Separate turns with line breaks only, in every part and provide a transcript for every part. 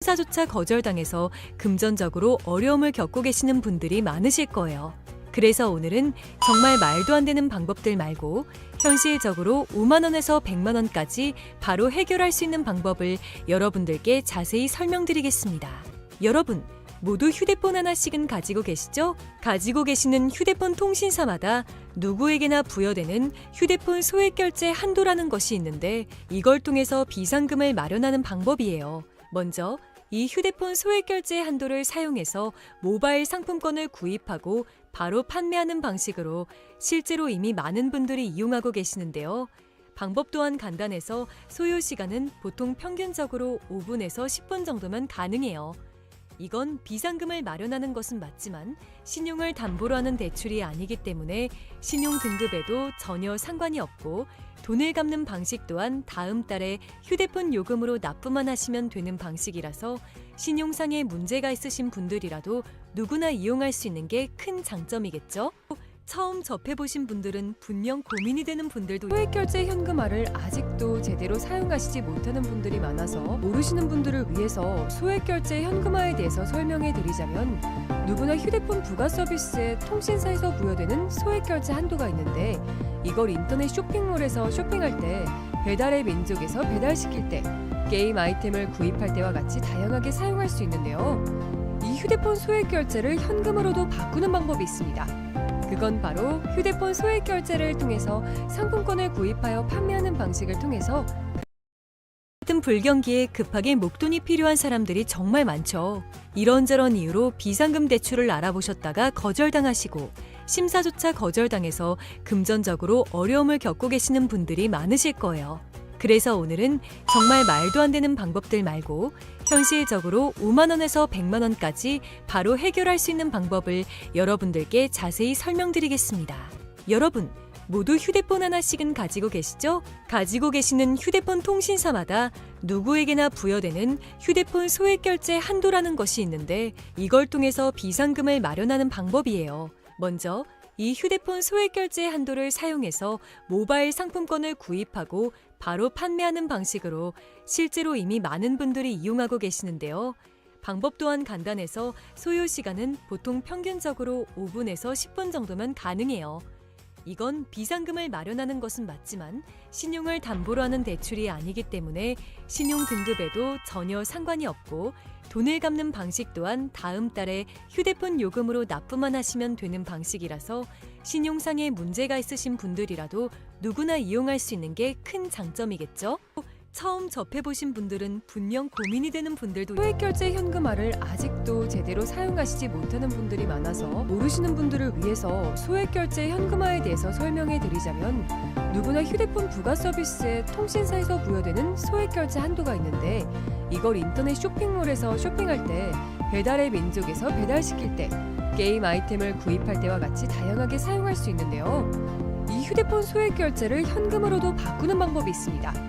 심사조차 거절당해서 금전적으로 어려움을 겪고 계시는 분들이 많으실 거예요. 그래서 오늘은 정말 말도 안 되는 방법들 말고 현실적으로 5만 원에서 100만 원까지 바로 해결할 수 있는 방법을 여러분들께 자세히 설명드리겠습니다. 여러분, 모두 휴대폰 하나씩은 가지고 계시죠? 가지고 계시는 휴대폰 통신사마다 누구에게나 부여되는 휴대폰 소액결제 한도라는 것이 있는데 이걸 통해서 비상금을 마련하는 방법이에요. 먼저 이 휴대폰 소액결제 한도를 사용해서 모바일 상품권을 구입하고 바로 판매하는 방식으로 실제로 이미 많은 분들이 이용하고 계시는데요. 방법 또한 간단해서 소요 시간은 보통 평균적으로 5분에서 10분 정도면 가능해요. 이건 비상금을 마련하는 것은 맞지만 신용을 담보로 하는 대출이 아니기 때문에 신용 등급에도 전혀 상관이 없고 돈을 갚는 방식 또한 다음 달에 휴대폰 요금으로 납부만 하시면 되는 방식이라서 신용상의 문제가 있으신 분들이라도 누구나 이용할 수 있는 게 큰 장점이겠죠? 처음 접해보신 분들은 분명 고민이 되는 분들도 소액결제 현금화를 아직도 제대로 사용하시지 못하는 분들이 많아서 모르시는 분들을 위해서 소액결제 현금화에 대해서 설명해 드리자면 누구나 휴대폰 부가 서비스에 통신사에서 부여되는 소액결제 한도가 있는데 이걸 인터넷 쇼핑몰에서 쇼핑할 때 배달의 민족에서 배달시킬 때 게임 아이템을 구입할 때와 같이 다양하게 사용할 수 있는데요. 이 휴대폰 소액결제를 현금으로도 바꾸는 방법이 있습니다. 그건 바로 휴대폰 소액결제를 통해서 상품권을 구입하여 판매하는 방식을 통해서 같은 불경기에 급하게 목돈이 필요한 사람들이 정말 많죠. 이런저런 이유로 비상금 대출을 알아보셨다가 거절당하시고 심사조차 거절당해서 금전적으로 어려움을 겪고 계시는 분들이 많으실 거예요. 그래서 오늘은 정말 말도 안 되는 방법들 말고 현실적으로 5만 원에서 100만 원까지 바로 해결할 수 있는 방법을 여러분들께 자세히 설명드리겠습니다. 여러분, 모두 휴대폰 하나씩은 가지고 계시죠? 가지고 계시는 휴대폰 통신사마다 누구에게나 부여되는 휴대폰 소액결제 한도라는 것이 있는데 이걸 통해서 비상금을 마련하는 방법이에요. 먼저 이 휴대폰 소액결제 한도를 사용해서 모바일 상품권을 구입하고 바로 판매하는 방식으로 실제로 이미 많은 분들이 이용하고 계시는데요. 방법 또한 간단해서 소요 시간은 보통 평균적으로 5분에서 10분 정도면 가능해요. 이건 비상금을 마련하는 것은 맞지만 신용을 담보로 하는 대출이 아니기 때문에 신용 등급에도 전혀 상관이 없고 돈을 갚는 방식 또한 다음 달에 휴대폰 요금으로 납부만 하시면 되는 방식이라서 신용상의 문제가 있으신 분들이라도 누구나 이용할 수 있는 게 큰 장점이겠죠? 처음 접해보신 분들은 분명 고민이 되는 분들도 소액결제 현금화를 아직도 제대로 사용하시지 못하는 분들이 많아서 모르시는 분들을 위해서 소액결제 현금화에 대해서 설명해 드리자면 누구나 휴대폰 부가 서비스에 통신사에서 부여되는 소액결제 한도가 있는데 이걸 인터넷 쇼핑몰에서 쇼핑할 때 배달의 민족에서 배달시킬 때 게임 아이템을 구입할 때와 같이 다양하게 사용할 수 있는데요. 이 휴대폰 소액결제를 현금으로도 바꾸는 방법이 있습니다.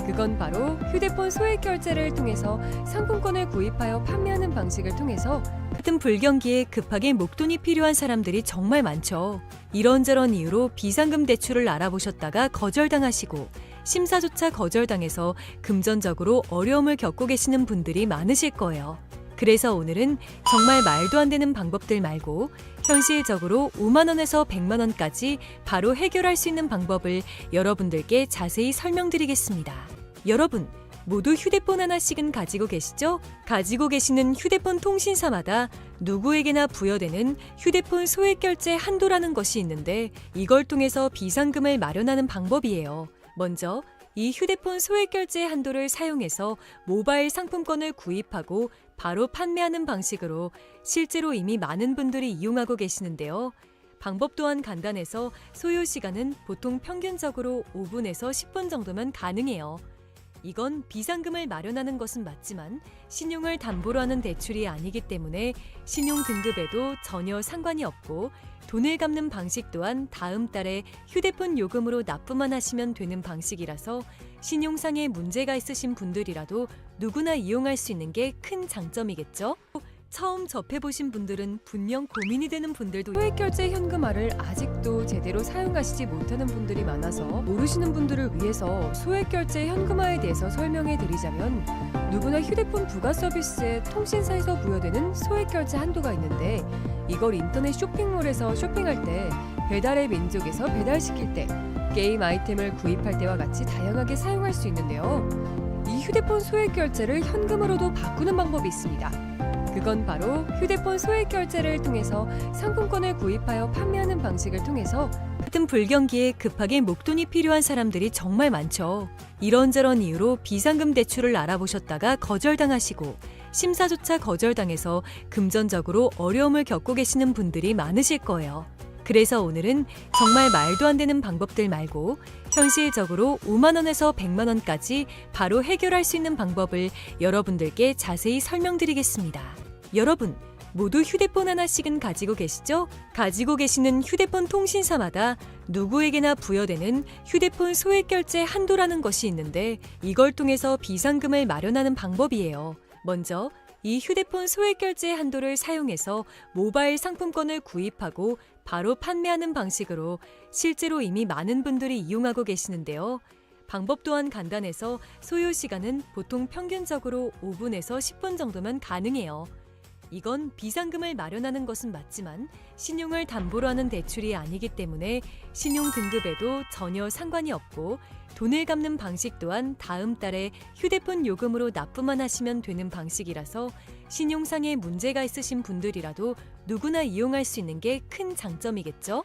그건 바로 휴대폰 소액결제를 통해서 상품권을 구입하여 판매하는 방식을 통해서 같은 불경기에 급하게 목돈이 필요한 사람들이 정말 많죠. 이런저런 이유로 비상금 대출을 알아보셨다가 거절당하시고 심사조차 거절당해서 금전적으로 어려움을 겪고 계시는 분들이 많으실 거예요. 그래서 오늘은 정말 말도 안 되는 방법들 말고 현실적으로 5만 원에서 100만 원까지 바로 해결할 수 있는 방법을 여러분들께 자세히 설명드리겠습니다. 여러분, 모두 휴대폰 하나씩은 가지고 계시죠? 가지고 계시는 휴대폰 통신사마다 누구에게나 부여되는 휴대폰 소액결제 한도라는 것이 있는데 이걸 통해서 비상금을 마련하는 방법이에요. 먼저 이 휴대폰 소액결제 한도를 사용해서 모바일 상품권을 구입하고 바로 판매하는 방식으로 실제로 이미 많은 분들이 이용하고 계시는데요. 방법 또한 간단해서 소요 시간은 보통 평균적으로 5분에서 10분 정도면 가능해요. 이건 비상금을 마련하는 것은 맞지만 신용을 담보로 하는 대출이 아니기 때문에 신용 등급에도 전혀 상관이 없고 돈을 갚는 방식 또한 다음 달에 휴대폰 요금으로 납부만 하시면 되는 방식이라서 신용상의 문제가 있으신 분들이라도 누구나 이용할 수 있는 게 큰 장점이겠죠? 처음 접해보신 분들은 분명 고민이 되는 분들도
소액결제 현금화를 아직도 제대로 사용하시지 못하는 분들이 많아서 모르시는 분들을 위해서 소액결제 현금화에 대해서 설명해 드리자면, 누구나 휴대폰 부가 서비스에 통신사에서 부여되는 소액결제 한도가 있는데, 이걸 인터넷 쇼핑몰에서 쇼핑할 때, 배달의 민족에서 배달시킬 때, 게임 아이템을 구입할 때와 같이 다양하게 사용할 수 있는데요. 이 휴대폰 소액결제를 현금으로도 바꾸는 방법이 있습니다. 그건 바로 휴대폰 소액결제를 통해서 상품권을 구입하여 판매하는 방식을 통해서
같은 불경기에 급하게 목돈이 필요한 사람들이 정말 많죠. 이런저런 이유로 비상금 대출을 알아보셨다가 거절당하시고 심사조차 거절당해서 금전적으로 어려움을 겪고 계시는 분들이 많으실 거예요. 그래서 오늘은 정말 말도 안 되는 방법들 말고 현실적으로 5만 원에서 100만 원까지 바로 해결할 수 있는 방법을 여러분들께 자세히 설명드리겠습니다. 여러분, 모두 휴대폰 하나씩은 가지고 계시죠? 가지고 계시는 휴대폰 통신사마다 누구에게나 부여되는 휴대폰 소액결제 한도라는 것이 있는데, 이걸 통해서 비상금을 마련하는 방법이에요. 먼저 이 휴대폰 소액결제 한도를 사용해서 모바일 상품권을 구입하고 바로 판매하는 방식으로 실제로 이미 많은 분들이 이용하고 계시는데요. 방법 또한 간단해서 소요 시간은 보통 평균적으로 5분에서 10분 정도면 가능해요. 이건 비상금을 마련하는 것은 맞지만 신용을 담보로 하는 대출이 아니기 때문에 신용 등급에도 전혀 상관이 없고, 돈을 갚는 방식 또한 다음 달에 휴대폰 요금으로 납부만 하시면 되는 방식이라서 신용상의 문제가 있으신 분들이라도 누구나 이용할 수 있는 게 큰 장점이겠죠?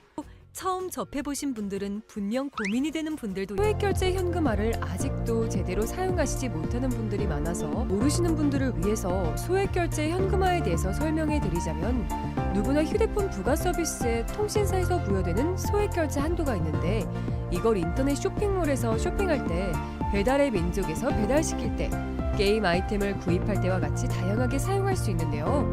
처음 접해보신 분들은 분명 고민이 되는 분들도
소액결제 현금화를 아직도 제대로 사용하시지 못하는 분들이 많아서 모르시는 분들을 위해서 소액결제 현금화에 대해서 설명해 드리자면, 누구나 휴대폰 부가 서비스에 통신사에서 부여되는 소액결제 한도가 있는데, 이걸 인터넷 쇼핑몰에서 쇼핑할 때, 배달의 민족에서 배달시킬 때, 게임 아이템을 구입할 때와 같이 다양하게 사용할 수 있는데요.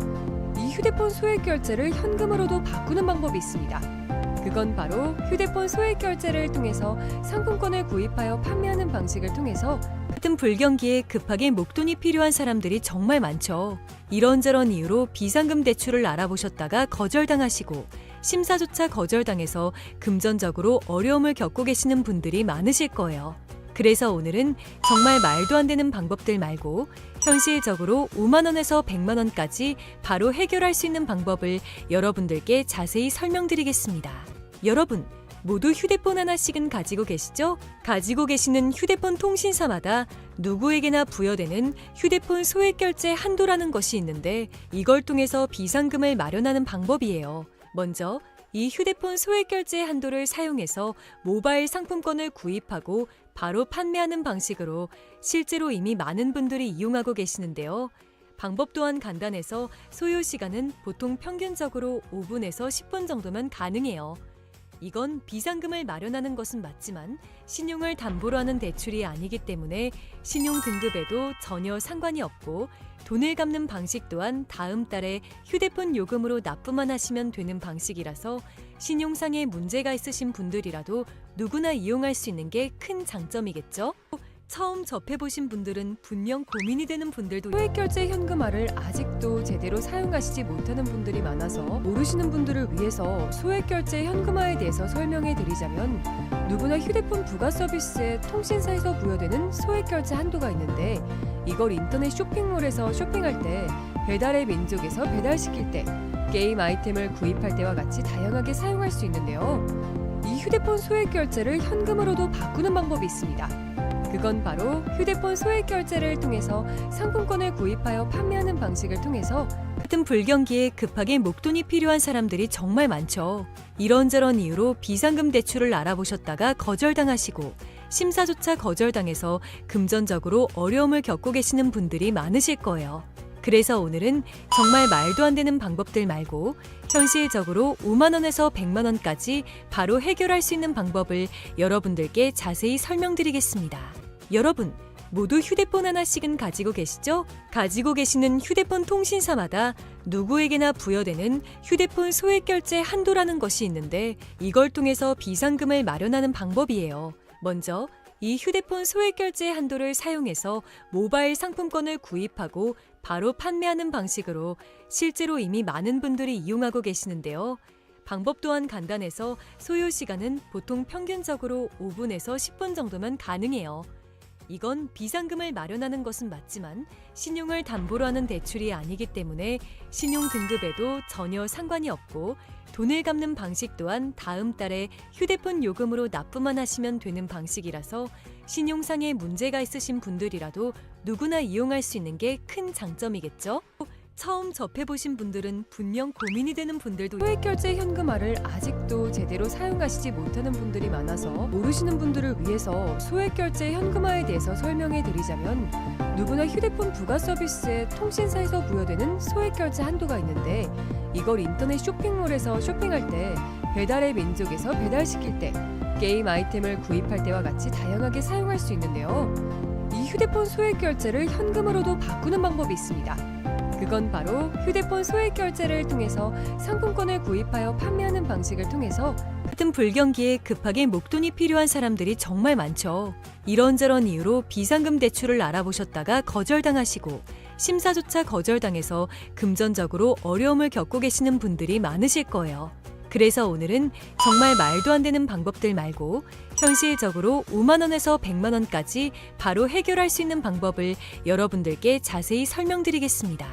이 휴대폰 소액결제를 현금으로도 바꾸는 방법이 있습니다. 그건 바로 휴대폰 소액결제를 통해서 상품권을 구입하여 판매하는 방식을 통해서
같은 불경기에 급하게 목돈이 필요한 사람들이 정말 많죠. 이런저런 이유로 비상금 대출을 알아보셨다가 거절당하시고 심사조차 거절당해서 금전적으로 어려움을 겪고 계시는 분들이 많으실 거예요. 그래서 오늘은 정말 말도 안 되는 방법들 말고 현실적으로 5만 원에서 100만 원까지 바로 해결할 수 있는 방법을 여러분들께 자세히 설명드리겠습니다. 여러분, 모두 휴대폰 하나씩은 가지고 계시죠? 가지고 계시는 휴대폰 통신사마다 누구에게나 부여되는 휴대폰 소액결제 한도라는 것이 있는데, 이걸 통해서 비상금을 마련하는 방법이에요. 먼저 이 휴대폰 소액결제 한도를 사용해서 모바일 상품권을 구입하고 바로 판매하는 방식으로 실제로 이미 많은 분들이 이용하고 계시는데요. 방법 또한 간단해서 소요 시간은 보통 평균적으로 5분에서 10분 정도면 가능해요. 이건 비상금을 마련하는 것은 맞지만 신용을 담보로 하는 대출이 아니기 때문에 신용 등급에도 전혀 상관이 없고, 돈을 갚는 방식 또한 다음 달에 휴대폰 요금으로 납부만 하시면 되는 방식이라서 신용상의 문제가 있으신 분들이라도 누구나 이용할 수 있는 게 큰 장점이겠죠? 처음 접해보신 분들은 분명 고민이 되는 분들도
소액결제 현금화를 아직도 제대로 사용하시지 못하는 분들이 많아서 모르시는 분들을 위해서 소액결제 현금화에 대해서 설명해 드리자면, 누구나 휴대폰 부가 서비스에 통신사에서 부여되는 소액결제 한도가 있는데, 이걸 인터넷 쇼핑몰에서 쇼핑할 때, 배달의 민족에서 배달시킬 때, 게임 아이템을 구입할 때와 같이 다양하게 사용할 수 있는데요. 이 휴대폰 소액결제를 현금으로도 바꾸는 방법이 있습니다. 그건 바로 휴대폰 소액결제를 통해서 상품권을 구입하여 판매하는 방식을 통해서
같은 불경기에 급하게 목돈이 필요한 사람들이 정말 많죠. 이런저런 이유로 비상금 대출을 알아보셨다가 거절당하시고 심사조차 거절당해서 금전적으로 어려움을 겪고 계시는 분들이 많으실 거예요. 그래서 오늘은 정말 말도 안 되는 방법들 말고 현실적으로 5만 원에서 100만 원까지 바로 해결할 수 있는 방법을 여러분들께 자세히 설명드리겠습니다. 여러분, 모두 휴대폰 하나씩은 가지고 계시죠? 가지고 계시는 휴대폰 통신사마다 누구에게나 부여되는 휴대폰 소액결제 한도라는 것이 있는데, 이걸 통해서 비상금을 마련하는 방법이에요. 먼저 이 휴대폰 소액결제 한도를 사용해서 모바일 상품권을 구입하고 바로 판매하는 방식으로 실제로 이미 많은 분들이 이용하고 계시는데요. 방법 또한 간단해서 소요 시간은 보통 평균적으로 5분에서 10분 정도면 가능해요. 이건 비상금을 마련하는 것은 맞지만 신용을 담보로 하는 대출이 아니기 때문에 신용 등급에도 전혀 상관이 없고 돈을 갚는 방식 또한 다음 달에 휴대폰 요금으로 납부만 하시면 되는 방식이라서 신용상에 문제가 있으신 분들이라도 누구나 이용할 수 있는 게 큰 장점이겠죠? 처음 접해보신 분들은 분명 고민이 되는 분들도
소액결제 현금화를 아직도 제대로 사용하시지 못하는 분들이 많아서 모르시는 분들을 위해서 소액결제 현금화에 대해서 설명해 드리자면 누구나 휴대폰 부가 서비스에 통신사에서 부여되는 소액결제 한도가 있는데 이걸 인터넷 쇼핑몰에서 쇼핑할 때 배달의 민족에서 배달시킬 때 게임 아이템을 구입할 때와 같이 다양하게 사용할 수 있는데요. 이 휴대폰 소액결제를 현금으로도 바꾸는 방법이 있습니다. 그건 바로 휴대폰 소액결제를 통해서 상품권을 구입하여 판매하는 방식을 통해서
같은 불경기에 급하게 목돈이 필요한 사람들이 정말 많죠. 이런저런 이유로 비상금 대출을 알아보셨다가 거절당하시고 심사조차 거절당해서 금전적으로 어려움을 겪고 계시는 분들이 많으실 거예요. 그래서 오늘은 정말 말도 안 되는 방법들 말고 현실적으로 5만 원에서 100만 원까지 바로 해결할 수 있는 방법을 여러분들께 자세히 설명드리겠습니다.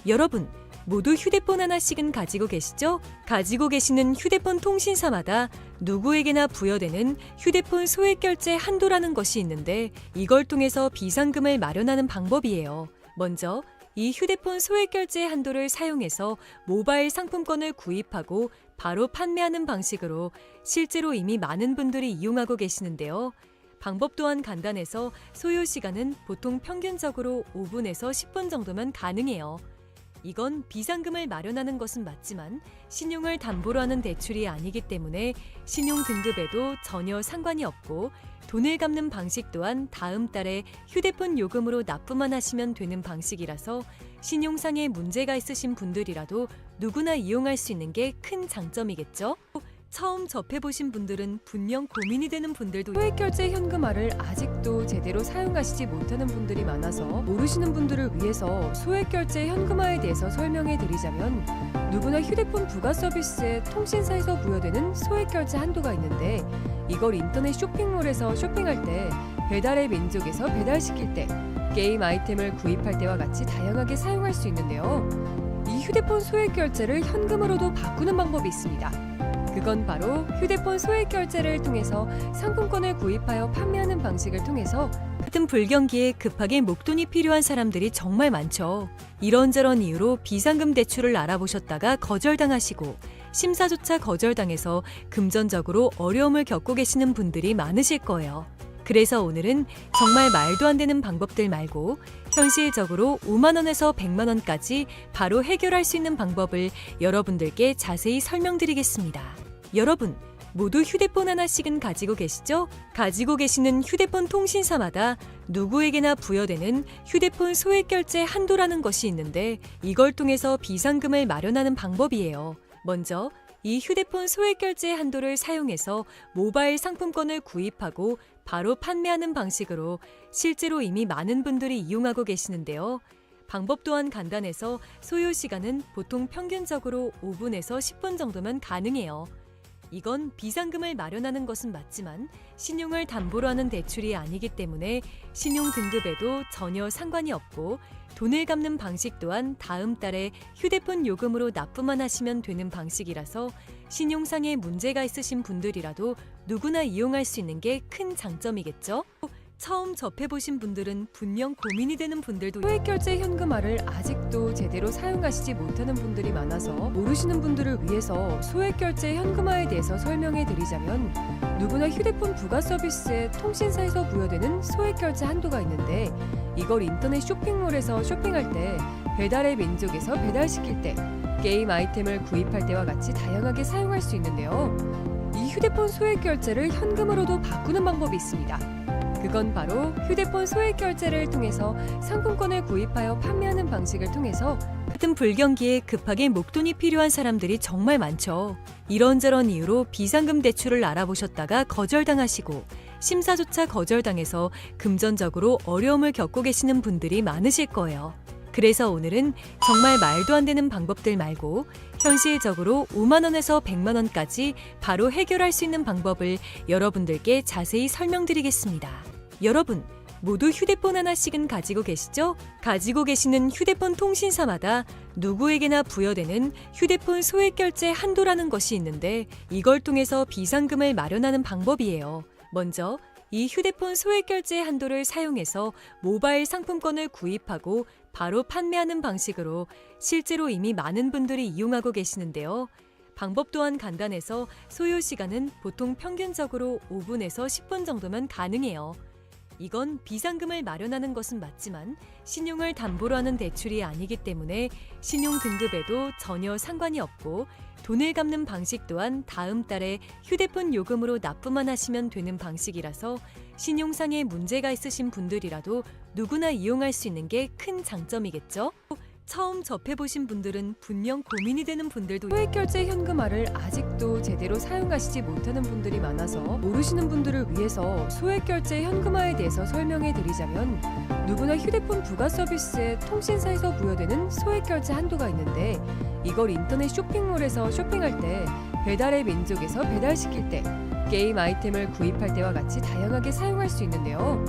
여러분, 모두 휴대폰 하나씩은 가지고 계시죠? 가지고 계시는 휴대폰 통신사마다 누구에게나 부여되는 휴대폰 소액결제 한도라는 것이 있는데 이걸 통해서 비상금을 마련하는 방법이에요. 먼저 이 휴대폰 소액결제 한도를 사용해서 모바일 상품권을 구입하고 바로 판매하는 방식으로 실제로 이미 많은 분들이 이용하고 계시는데요. 방법 또한 간단해서 소요 시간은 보통 평균적으로 5분에서 10분 정도면 가능해요. 이건 비상금을 마련하는 것은 맞지만 신용을 담보로 하는 대출이 아니기 때문에 신용 등급에도 전혀 상관이 없고 돈을 갚는 방식 또한 다음 달에 휴대폰 요금으로 납부만 하시면 되는 방식이라서 신용상에 문제가 있으신 분들이라도 누구나 이용할 수 있는 게 큰 장점이겠죠? 처음 접해보신 분들은 분명 고민이 되는 분들도
소액결제 현금화를 아직도 제대로 사용하시지 못하는 분들이 많아서 모르시는 분들을 위해서 소액결제 현금화에 대해서 설명해 드리자면 누구나 휴대폰 부가 서비스에 통신사에서 부여되는 소액결제 한도가 있는데 이걸 인터넷 쇼핑몰에서 쇼핑할 때 배달의 민족에서 배달시킬 때 게임 아이템을 구입할 때와 같이 다양하게 사용할 수 있는데요. 이 휴대폰 소액결제를 현금으로도 바꾸는 방법이 있습니다. 그건 바로 휴대폰 소액결제를 통해서 상품권을 구입하여 판매하는 방식을 통해서
같은 불경기에 급하게 목돈이 필요한 사람들이 정말 많죠. 이런저런 이유로 비상금 대출을 알아보셨다가 거절당하시고 심사조차 거절당해서 금전적으로 어려움을 겪고 계시는 분들이 많으실 거예요. 그래서 오늘은 정말 말도 안 되는 방법들 말고 현실적으로 5만 원에서 100만 원까지 바로 해결할 수 있는 방법을 여러분들께 자세히 설명드리겠습니다. 여러분, 모두 휴대폰 하나씩은 가지고 계시죠? 가지고 계시는 휴대폰 통신사마다 누구에게나 부여되는 휴대폰 소액결제 한도라는 것이 있는데 이걸 통해서 비상금을 마련하는 방법이에요. 먼저 이 휴대폰 소액결제 한도를 사용해서 모바일 상품권을 구입하고 바로 판매하는 방식으로 실제로 이미 많은 분들이 이용하고 계시는데요. 방법 또한 간단해서 소요 시간은 보통 평균적으로 5분에서 10분 정도면 가능해요. 이건 비상금을 마련하는 것은 맞지만 신용을 담보로 하는 대출이 아니기 때문에 신용 등급에도 전혀 상관이 없고 돈을 갚는 방식 또한 다음 달에 휴대폰 요금으로 납부만 하시면 되는 방식이라서 신용상에 문제가 있으신 분들이라도 누구나 이용할 수 있는 게 큰 장점이겠죠? 처음 접해보신 분들은 분명 고민이 되는 분들도
소액결제 현금화를 아직도 제대로 사용하시지 못하는 분들이 많아서 모르시는 분들을 위해서 소액결제 현금화에 대해서 설명해 드리자면 누구나 휴대폰 부가 서비스에 통신사에서 부여되는 소액결제 한도가 있는데 이걸 인터넷 쇼핑몰에서 쇼핑할 때 배달의 민족에서 배달시킬 때 게임 아이템을 구입할 때와 같이 다양하게 사용할 수 있는데요. 이 휴대폰 소액결제를 현금으로도 바꾸는 방법이 있습니다. 그건 바로 휴대폰 소액결제를 통해서 상품권을 구입하여 판매하는 방식을 통해서
같은 불경기에 급하게 목돈이 필요한 사람들이 정말 많죠. 이런저런 이유로 비상금 대출을 알아보셨다가 거절당하시고 심사조차 거절당해서 금전적으로 어려움을 겪고 계시는 분들이 많으실 거예요. 그래서 오늘은 정말 말도 안 되는 방법들 말고 현실적으로 5만 원에서 100만 원까지 바로 해결할 수 있는 방법을 여러분들께 자세히 설명드리겠습니다. 여러분, 모두 휴대폰 하나씩은 가지고 계시죠? 가지고 계시는 휴대폰 통신사마다 누구에게나 부여되는 휴대폰 소액결제 한도라는 것이 있는데 이걸 통해서 비상금을 마련하는 방법이에요. 먼저 이 휴대폰 소액결제 한도를 사용해서 모바일 상품권을 구입하고 바로 판매하는 방식으로 실제로 이미 많은 분들이 이용하고 계시는데요. 방법 또한 간단해서 소요 시간은 보통 평균적으로 5분에서 10분 정도면 가능해요. 이건 비상금을 마련하는 것은 맞지만 신용을 담보로 하는 대출이 아니기 때문에 신용 등급에도 전혀 상관이 없고 돈을 갚는 방식 또한 다음 달에 휴대폰 요금으로 납부만 하시면 되는 방식이라서 신용상의 문제가 있으신 분들이라도 누구나 이용할 수 있는 게 큰 장점이겠죠? 처음 접해보신 분들은 분명 고민이 되는 분들도
소액결제 현금화를 아직도 제대로 사용하시지 못하는 분들이 많아서 모르시는 분들을 위해서 소액결제 현금화에 대해서 설명해 드리자면 누구나 휴대폰 부가 서비스에 통신사에서 부여되는 소액결제 한도가 있는데 이걸 인터넷 쇼핑몰에서 쇼핑할 때 배달의 민족에서 배달시킬 때 게임 아이템을 구입할 때와 같이 다양하게 사용할 수 있는데요.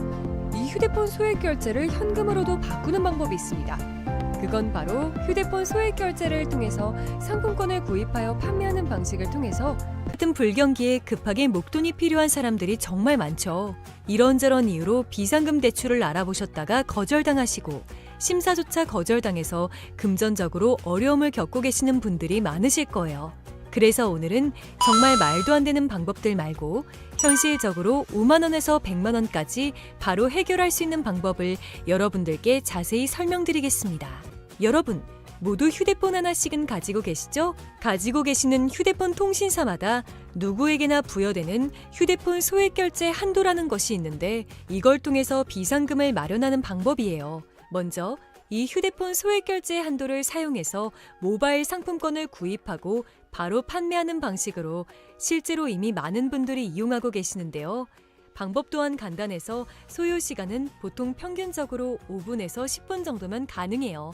이 휴대폰 소액결제를 현금으로도 바꾸는 방법이 있습니다. 그건 바로 휴대폰 소액결제를 통해서 상품권을 구입하여 판매하는 방식을 통해서
같은 불경기에 급하게 목돈이 필요한 사람들이 정말 많죠. 이런저런 이유로 비상금 대출을 알아보셨다가 거절당하시고 심사조차 거절당해서 금전적으로 어려움을 겪고 계시는 분들이 많으실 거예요. 그래서 오늘은 정말 말도 안 되는 방법들 말고 현실적으로 5만 원에서 100만 원까지 바로 해결할 수 있는 방법을 여러분들께 자세히 설명드리겠습니다. 여러분, 모두 휴대폰 하나씩은 가지고 계시죠? 가지고 계시는 휴대폰 통신사마다 누구에게나 부여되는 휴대폰 소액결제 한도라는 것이 있는데 이걸 통해서 비상금을 마련하는 방법이에요. 먼저 이 휴대폰 소액결제 한도를 사용해서 모바일 상품권을 구입하고 바로 판매하는 방식으로 실제로 이미 많은 분들이 이용하고 계시는데요. 방법 또한 간단해서 소요 시간은 보통 평균적으로 5분에서 10분 정도면 가능해요.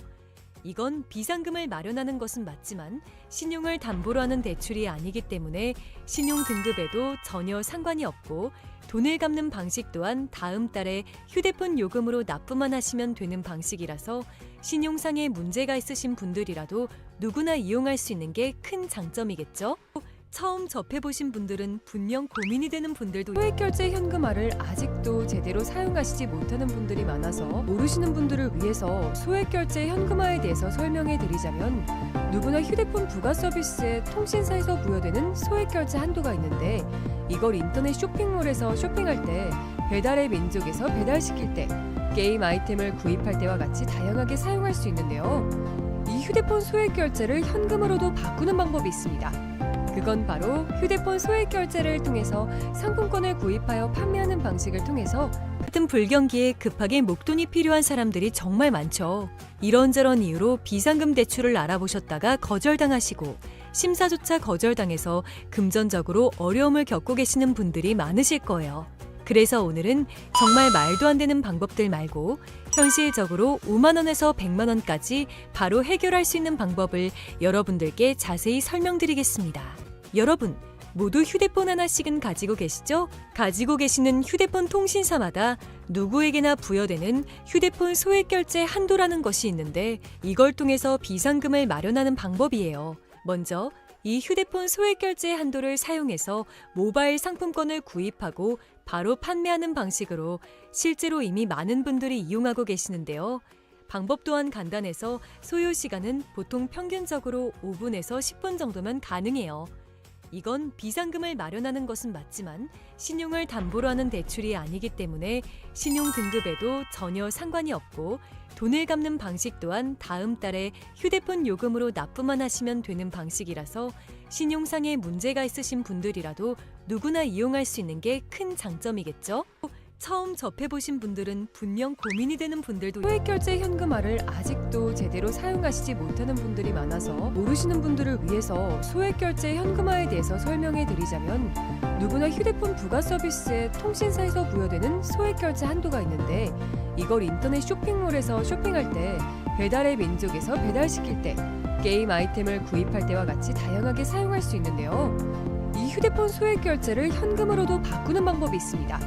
이건 비상금을 마련하는 것은 맞지만 신용을 담보로 하는 대출이 아니기 때문에 신용 등급에도 전혀 상관이 없고 돈을 갚는 방식 또한 다음 달에 휴대폰 요금으로 납부만 하시면 되는 방식이라서 신용상의 문제가 있으신 분들이라도 누구나 이용할 수 있는 게 큰 장점이겠죠? 처음 접해보신 분들은 분명 고민이 되는 분들도
소액결제 현금화를 아직도 제대로 사용하시지 못하는 분들이 많아서 모르시는 분들을 위해서 소액결제 현금화에 대해서 설명해 드리자면 누구나 휴대폰 부가 서비스에 통신사에서 부여되는 소액결제 한도가 있는데 이걸 인터넷 쇼핑몰에서 쇼핑할 때 배달의 민족에서 배달시킬 때 게임 아이템을 구입할 때와 같이 다양하게 사용할 수 있는데요. 이 휴대폰 소액결제를 현금으로도 바꾸는 방법이 있습니다. 그건 바로 휴대폰 소액결제를 통해서 상품권을 구입하여 판매하는 방식을 통해서
같은 불경기에 급하게 목돈이 필요한 사람들이 정말 많죠. 이런저런 이유로 비상금 대출을 알아보셨다가 거절당하시고 심사조차 거절당해서 금전적으로 어려움을 겪고 계시는 분들이 많으실 거예요. 그래서 오늘은 정말 말도 안 되는 방법들 말고 현실적으로 5만 원에서 100만 원까지 바로 해결할 수 있는 방법을 여러분들께 자세히 설명드리겠습니다. 여러분, 모두 휴대폰 하나씩은 가지고 계시죠? 가지고 계시는 휴대폰 통신사마다 누구에게나 부여되는 휴대폰 소액결제 한도라는 것이 있는데 이걸 통해서 비상금을 마련하는 방법이에요. 먼저 이 휴대폰 소액결제 한도를 사용해서 모바일 상품권을 구입하고 바로 판매하는 방식으로 실제로 이미 많은 분들이 이용하고 계시는데요. 방법 또한 간단해서 소요 시간은 보통 평균적으로 5분에서 10분 정도면 가능해요. 이건 비상금을 마련하는 것은 맞지만 신용을 담보로 하는 대출이 아니기 때문에 신용 등급에도 전혀 상관이 없고 돈을 갚는 방식 또한 다음 달에 휴대폰 요금으로 납부만 하시면 되는 방식이라서 신용상의 문제가 있으신 분들이라도 누구나 이용할 수 있는 게 큰 장점이겠죠? 처음 접해보신 분들은 분명 고민이 되는 분들도
소액결제 현금화를 아직도 제대로 사용하시지 못하는 분들이 많아서 모르시는 분들을 위해서 소액결제 현금화에 대해서 설명해 드리자면 누구나 휴대폰 부가 서비스에 통신사에서 부여되는 소액결제 한도가 있는데 이걸 인터넷 쇼핑몰에서 쇼핑할 때 배달의 민족에서 배달시킬 때, 게임 아이템을 구입할 때와 같이 다양하게 사용할 수 있는데요. 이 휴대폰 소액 결제를 현금으로도 바꾸는 방법이 있습니다.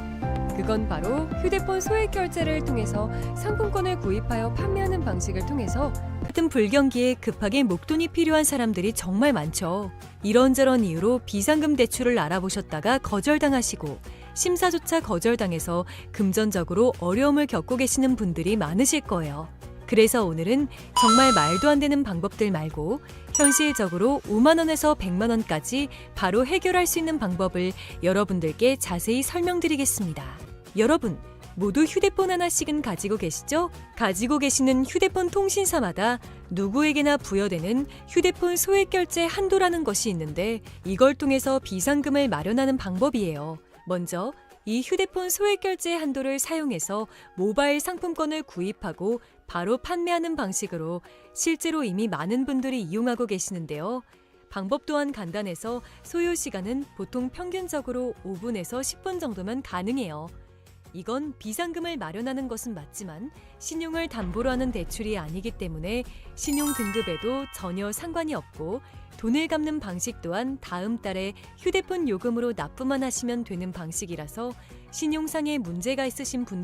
그건 바로 휴대폰 소액 결제를 통해서 상품권을 구입하여 판매하는 방식을 통해서
같은 불경기에 급하게 목돈이 필요한 사람들이 정말 많죠. 이런저런 이유로 비상금 대출을 알아보셨다가 거절당하시고 심사조차 거절당해서 금전적으로 어려움을 겪고 계시는 분들이 많으실 거예요. 그래서 오늘은 정말 말도 안 되는 방법들 말고 현실적으로 5만 원에서 100만 원까지 바로 해결할 수 있는 방법을 여러분들께 자세히 설명드리겠습니다. 여러분, 모두 휴대폰 하나씩은 가지고 계시죠? 가지고 계시는 휴대폰 통신사마다 누구에게나 부여되는 휴대폰 소액 결제 한도라는 것이 있는데 이걸 통해서 비상금을 마련하는 방법이에요. 먼저 이 휴대폰 소액 결제 한도를 사용해서 모바일 상품권을 구입하고 바로 판매하는 방식으로 실제로 이미 많은 분들이 이용하고 계시는데요. 방법 또한 간단해서 소요 시간은 보통 평균적으로 5분에서 10분 정도면 가능해요. 이건 비상금을 마련하는 것은 맞지만 신용을 담보로 하는 대출이 아니기 때문에 신용 등급에도 전혀 상관이 없고 돈을 갚는 방식 또한 다음 달에 휴대폰 요금으로 납부만 하시면 되는 방식이라서 신용상의 문제가 있으신 분들